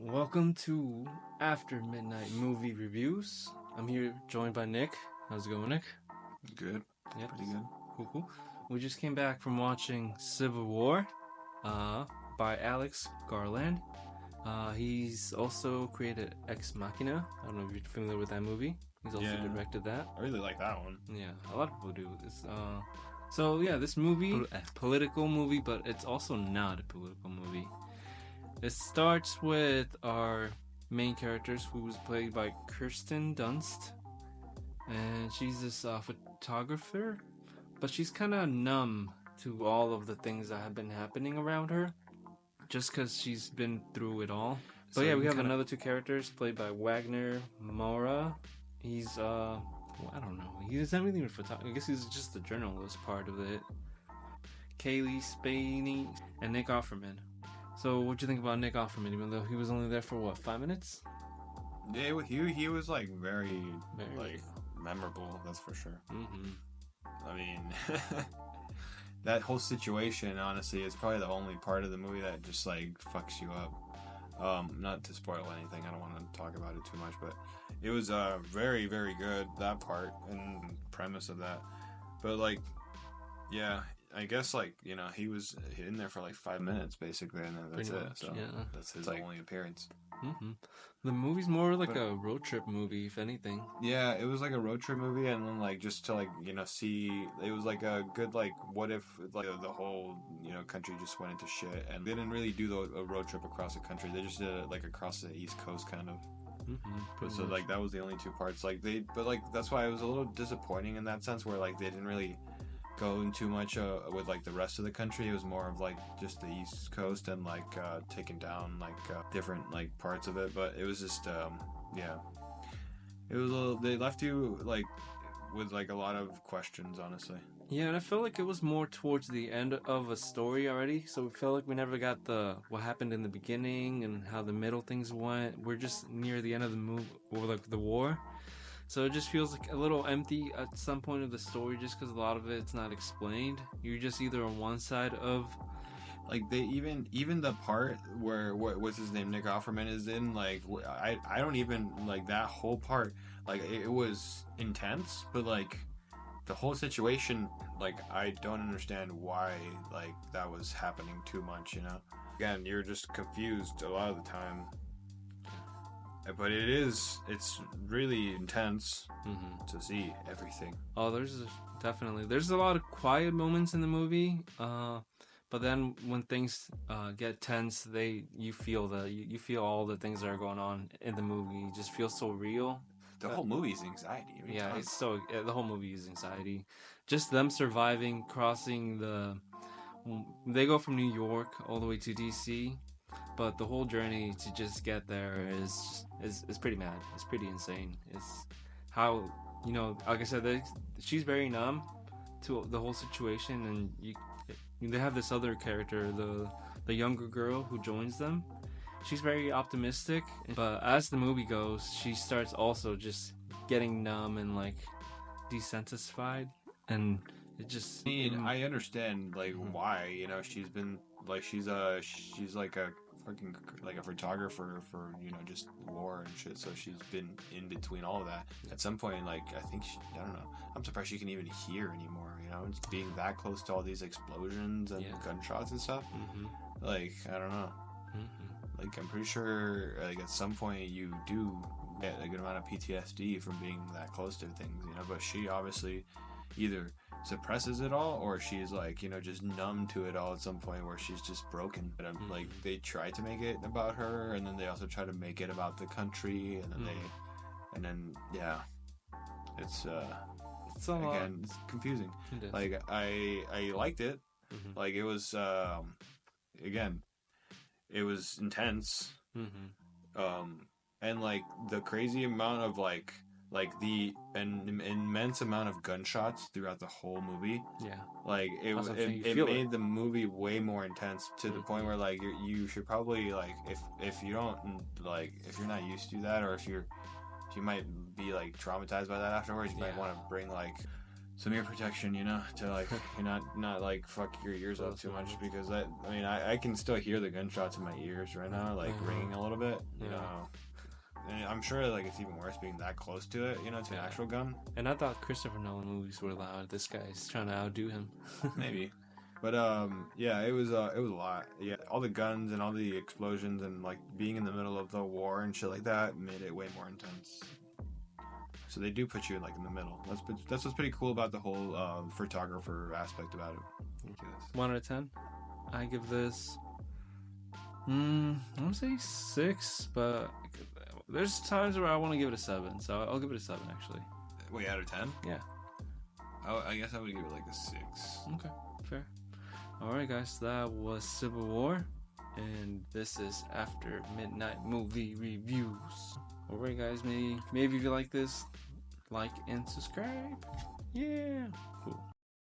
Welcome to After Midnight Movie Reviews. I'm here joined by Nick. How's it going, Nick? Good. Yeah, Pretty good. cool. We just came back from watching Civil War by Alex Garland. He's also created Ex Machina. I don't know if you're familiar with that movie. He's also Yeah. directed that. I really like that one. Yeah, a lot of people do. This movie, a political movie, but it's also not a political movie. It starts with our main characters, who was played by Kirsten Dunst, and she's this photographer, but she's kind of numb to all of the things that have been happening around her, just because she's been through it all. But yeah, we have another two characters played by Wagner Moura. He's I don't know. He doesn't have anything with photography. I guess he's just the journalist part of it. Kaylee Spaney and Nick Offerman. So, what'd you think about Nick Offerman? Even though he was only there for 5 minutes? Yeah, he was like very like memorable. That's for sure. I mean, that whole situation, honestly, is probably the only part of the movie that just like fucks you up. Not to spoil anything, I don't want to talk about it too much, but it was very, very good, that part and premise of that. But like, yeah, I guess like, you know, he was in there for like 5 minutes basically, and then that's Pretty it. much, So yeah. that's his only appearance. The movie's more like a road trip movie, if anything. Yeah, it was like a road trip movie, and then like just to like, you know, see, it was like a good like, what if like the whole, you know, country just went into shit, and they didn't really do a road trip across the country. They just did it like across the East Coast kind of. So like that was the only two parts. But like that's why it was a little disappointing in that sense, where like they didn't really go in too much with like the rest of the country. It was more of like just the East Coast and like taking down like different like parts of it. But it was just yeah, it was a little, they left you like with like a lot of questions, honestly. Yeah, and I felt like it was more towards the end of a story already, so we felt like we never got what happened in the beginning and how the middle things went. We're just near the end of the movie, or like the war. So it just feels like a little empty at some point of the story, just because a lot of it's not explained. You're just either on one side of, like, they even the part where what's his name, Nick Offerman, is in, like, I don't even like that whole part. Like it was intense, but like the whole situation, like I don't understand why like that was happening too much. You know, again, you're just confused a lot of the time. But it's really intense to see everything. oh, there's a lot of quiet moments in the movie. But then when things get tense, you feel you feel all the things that are going on in the movie. It just feels so real. The whole movie is anxiety. Yeah, the whole movie is anxiety. Just them surviving, crossing they go from New York all the way to DC, but the whole journey to just get there is pretty mad. It's pretty insane. It's how, you know, like I said, she's very numb to the whole situation, and they have this other character, the younger girl who joins them. She's very optimistic, but as the movie goes, she starts also just getting numb and like desensitized, and it just. I mean, I understand like why, you know, she's been like she's like a fucking like a photographer for, you know, just war and shit. So she's been in between all of that. At some point, like I think I don't know. I'm surprised she can even hear anymore. You know, it's being that close to all these explosions and gunshots and stuff. Like I don't know. Like I'm pretty sure like at some point you do get a good amount of PTSD from being that close to things, you know. But she obviously either suppresses it all, or she's like, you know, just numb to it all at some point where she's just broken. But like they try to make it about her, and then they also try to make it about the country, and then yeah, it's again, it's confusing. Like I liked it. Like it was again, it was intense. And like the crazy amount of like the an immense amount of gunshots throughout the whole movie. Yeah, like it made the movie way more intense to the point where like you should probably like if you don't like, if you're not used to that, or if you might be like traumatized by that afterwards, you might want to bring like some ear protection, you know, to like you're not like fuck your ears up too much, because I mean I can still hear the gunshots in my ears right now, like ringing a little bit. I'm sure like it's even worse being that close to it, you know, to an actual gun. And I thought Christopher Nolan movies were loud. This guy's trying to outdo him. Maybe. But yeah, it was a lot. Yeah, all the guns and all the explosions and like being in the middle of the war and shit like that made it way more intense. So they do put you like in the middle. That's what's pretty cool about the whole photographer aspect about it. 1 out of 10. I give this. I'm gonna say 6, but there's times where I want to give it a 7, so I'll give it a 7 actually. Wait, out of 10? Yeah. I guess I would give it like a 6. Okay, fair. Alright guys, that was Civil War, and this is After Midnight Movie Reviews. Alright guys, maybe if you like this, like and subscribe. Yeah. Cool.